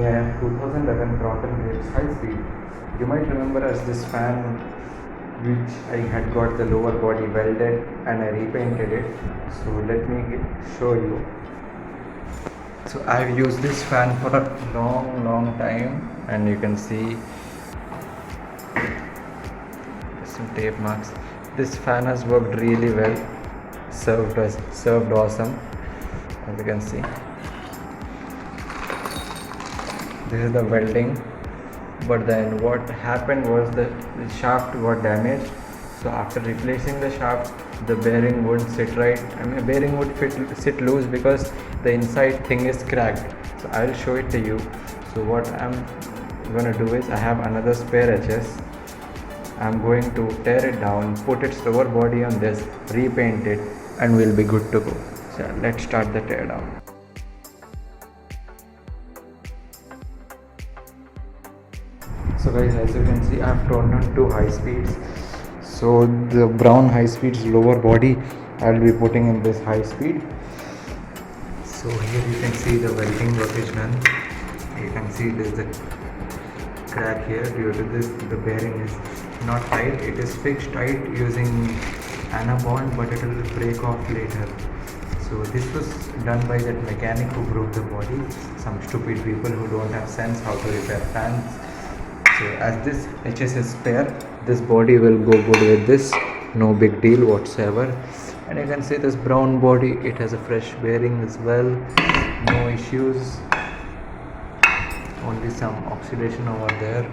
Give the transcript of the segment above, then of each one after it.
a 2011 Crompton Greaves high speed. You might remember as this fan which I had got the lower body welded and I repainted it. So let me show you. So I've used this fan for a long time, and you can see some tape marks. This fan has worked really well, served awesome, as you can see. This is the welding, but then what happened was the shaft got damaged. So after replacing the shaft, the bearing wouldn't sit right. I mean, the bearing would sit loose because the inside thing is cracked. So I'll show it to you. So what I'm gonna do is, I have another spare HS. I'm going to tear it down, put its lower body on this, repaint it, and we'll be good to go. So let's start the tear down. So guys, as you can see, I've turned on to high speeds. So the brown high speeds lower body I'll be putting in this high speed. So here you can see the welding work is done. You can see there's the crack here. Due to this, the bearing is not tight. It is fixed tight using anabond, but it will break off later. So this was done by that mechanic who broke the body. Some stupid people who don't have sense how to repair fans. So as this HS is spare, this body will go good with this, no big deal whatsoever. And you can see this brown body, it has a fresh bearing as well, no issues, only some oxidation over there.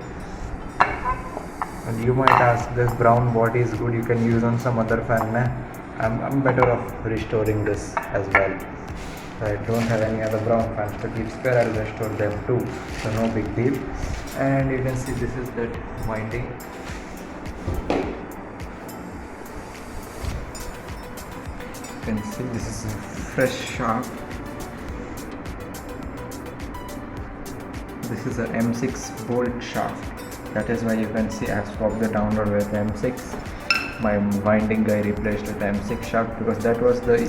And you might ask, this brown body is good, you can use on some other fan, nah? I'm better off restoring this as well. I don't have any other brown fans to keep spare, I'll restore them too, so no big deal. And you can see this is that winding. You can see this is a fresh shaft. This is a M6 bolt shaft. That is why you can see I've swapped the download with M6. My winding guy replaced with M6 shaft because that was the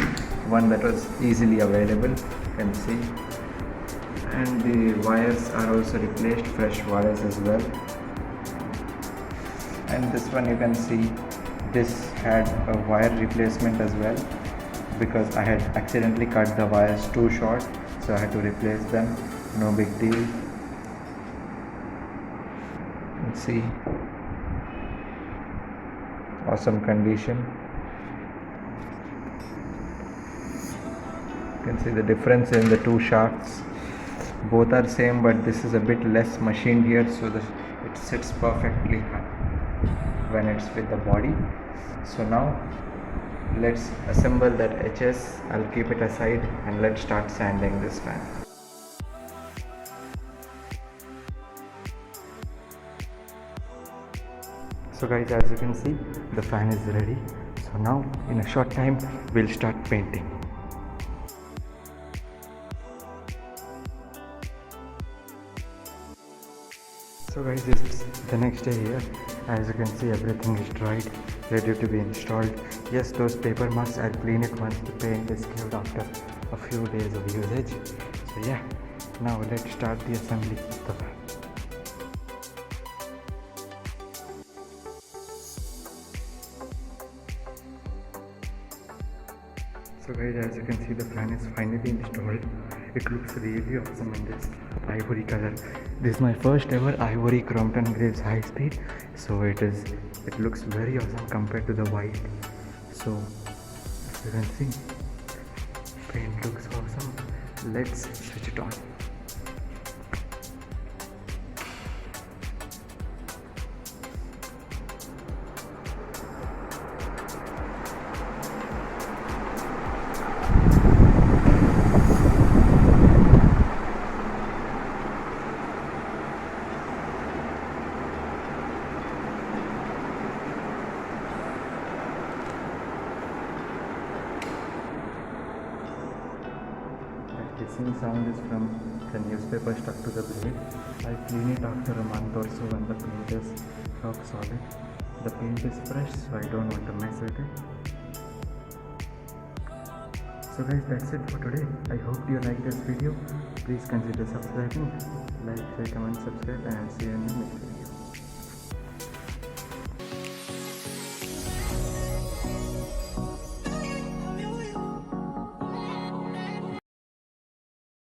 one that was easily available. You can see. And the wires are also replaced, fresh wires as well. And this one you can see, this had a wire replacement as well because I had accidentally cut the wires too short, so I had to replace them. No big deal. Let's see, awesome condition. You can see the difference in the two shafts. Both are same, but this is a bit less machined here, so it sits perfectly when it's with the body. So now let's assemble that HS. I'll keep it aside and let's start sanding this fan. So guys, as you can see, the fan is ready. So now in a short time we'll start painting. So guys, this is the next day here. As you can see, everything is dried, ready to be installed. Yes, those paper marks, I'll clean it once the paint is cleared after a few days of usage. So yeah, now let's start the assembly of the fan. So guys, as you can see, the fan is finally installed. It looks really awesome in this ivory color. This is my first ever ivory Crompton Greaves high speed. So it looks very awesome compared to the white. So as you can see, paint looks awesome. Let's switch it on. Hissing sound is from the newspaper stuck to the blade. I clean it after a month or so when the paint is rock solid. The paint is fresh, so I don't want to mess with it. So guys, that's it for today. I hope you like this video. please consider subscribing. Like, share, comment, subscribe, and I'll see you in the